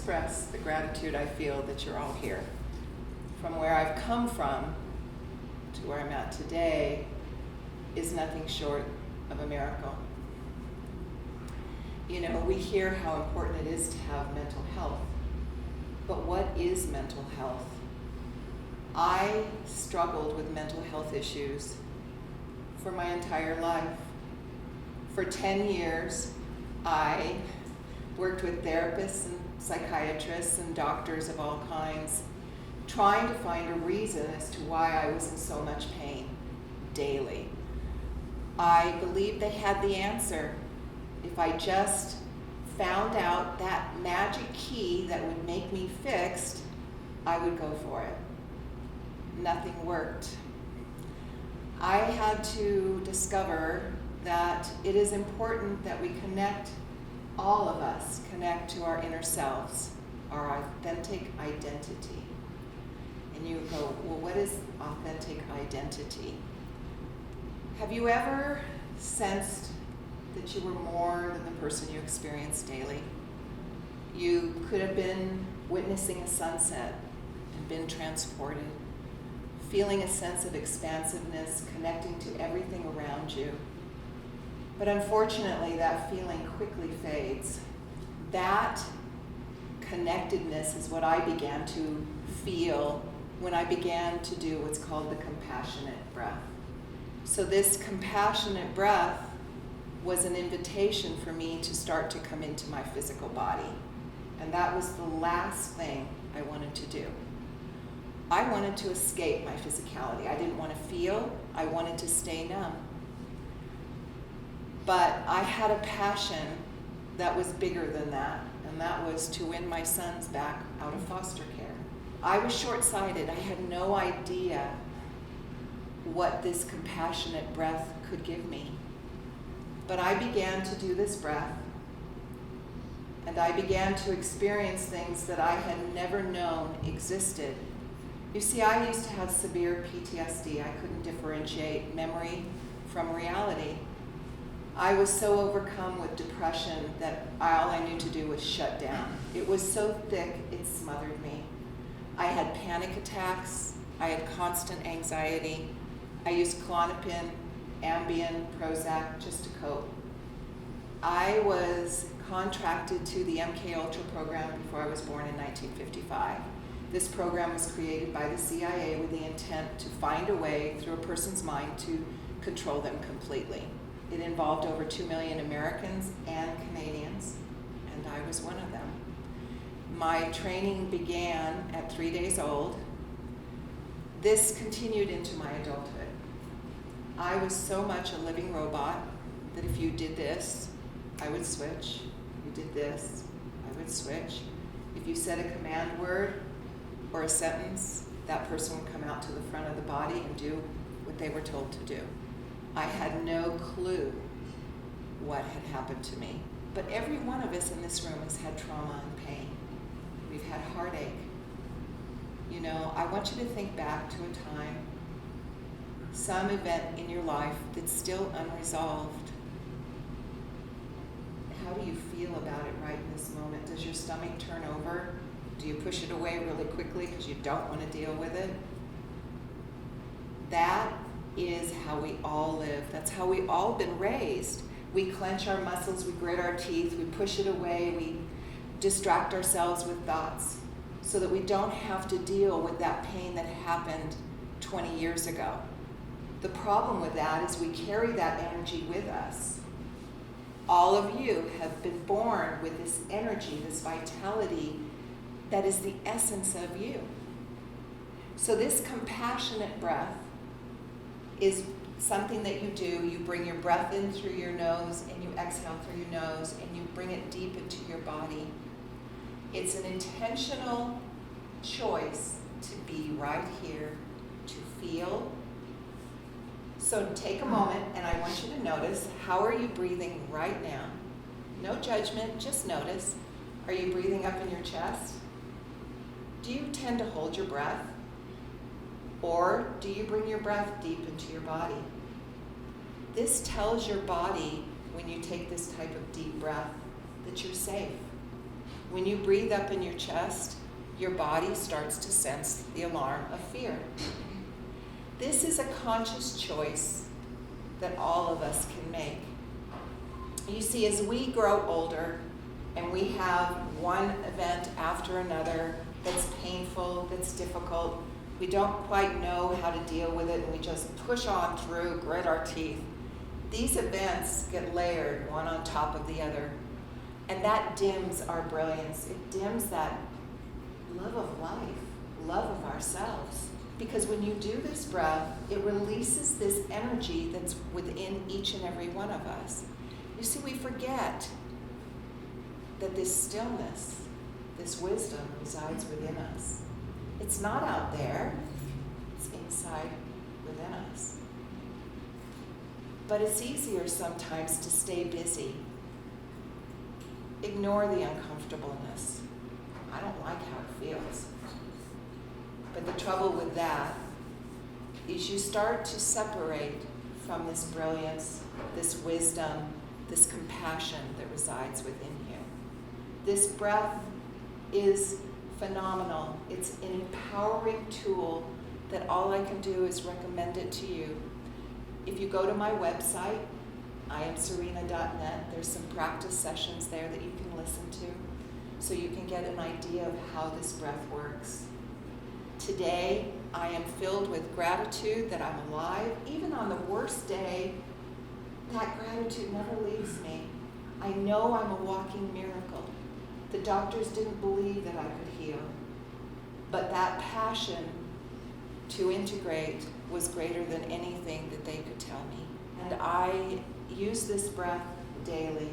express the gratitude I feel that you're all here. From where I've come from to where I'm at today is nothing short of a miracle. You know, we hear how important it is to have mental health, but what is mental health? I struggled with mental health issues for my entire life. For 10 years, I worked with therapists and psychiatrists and doctors of all kinds, trying to find a reason as to why I was in so much pain daily. I believed they had the answer. If I just found out that magic key that would make me fixed, I would go for it. Nothing worked. I had to discover that it is important that we connect, all of us connect to our inner selves, our authentic identity. And you go, well, what is authentic identity? Have you ever sensed that you were more than the person you experience daily? You could have been witnessing a sunset and been transported, feeling a sense of expansiveness, connecting to everything around you. But unfortunately, that feeling quickly fades. That connectedness is what I began to feel when I began to do what's called the compassionate breath. So this compassionate breath was an invitation for me to start to come into my physical body. And that was the last thing I wanted to do. I wanted to escape my physicality. I didn't want to feel, I wanted to stay numb. But I had a passion that was bigger than that, and that was to win my sons back out of foster care. I was short-sighted. I had no idea what this compassionate breath could give me. But I began to do this breath, and I began to experience things that I had never known existed. You see, I used to have severe PTSD. I couldn't differentiate memory from reality. I was so overcome with depression that all I knew to do was shut down. It was so thick, it smothered me. I had panic attacks. I had constant anxiety. I used Klonopin, Ambien, Prozac just to cope. I was contracted to the MK Ultra program before I was born in 1955. This program was created by the CIA with the intent to find a way through a person's mind to control them completely. It involved over 2 million Americans and Canadians, and I was one of them. My training began at 3 days old. This continued into my adulthood. I was so much a living robot that if you did this, I would switch. You did this, I would switch. If you said a command word or a sentence, that person would come out to the front of the body and do what they were told to do. I had no clue what had happened to me. But every one of us in this room has had trauma and pain. We've had heartache. You know, I want you to think back to a time, some event in your life that's still unresolved. How do you feel about it right in this moment? Does your stomach turn over? Do you push it away really quickly because you don't want to deal with it? That is how we all live. That's how we all been raised. We clench our muscles, we grit our teeth, we push it away, we distract ourselves with thoughts so that we don't have to deal with that pain that happened 20 years ago. The problem with that is we carry that energy with us. All of you have been born with this energy, this vitality that is the essence of you. So this compassionate breath is something that you do. You bring your breath in through your nose and you exhale through your nose and you bring it deep into your body. It's an intentional choice to be right here, to feel. So take a moment and I want you to notice, how are you breathing right now? No judgment, just notice. Are you breathing up in your chest? Do you tend to hold your breath? Or do you bring your breath deep into your body? This tells your body, when you take this type of deep breath, that you're safe. When you breathe up in your chest, your body starts to sense the alarm of fear. This is a conscious choice that all of us can make. You see, as we grow older and we have one event after another that's painful, that's difficult, we don't quite know how to deal with it, and we just push on through, grit our teeth. These events get layered one on top of the other, and that dims our brilliance. It dims that love of life, love of ourselves. Because when you do this breath, it releases this energy that's within each and every one of us. You see, we forget that this stillness, this wisdom resides within us. It's not out there, it's inside within us. But it's easier sometimes to stay busy. Ignore the uncomfortableness. I don't like how it feels. But the trouble with that is you start to separate from this brilliance, this wisdom, this compassion that resides within you. This breath is phenomenal. It's an empowering tool that all I can do is recommend it to you. If you go to my website, IamSerena.net, there's some practice sessions there that you can listen to so you can get an idea of how this breath works. Today, I am filled with gratitude that I'm alive. Even on the worst day, that gratitude never leaves me. I know I'm a walking miracle. The doctors didn't believe that I could heal. But that passion to integrate was greater than anything that they could tell me. And I use this breath daily.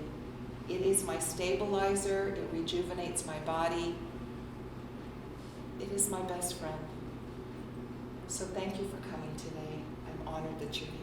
It is my stabilizer. It rejuvenates my body. It is my best friend. So thank you for coming today. I'm honored that you're here.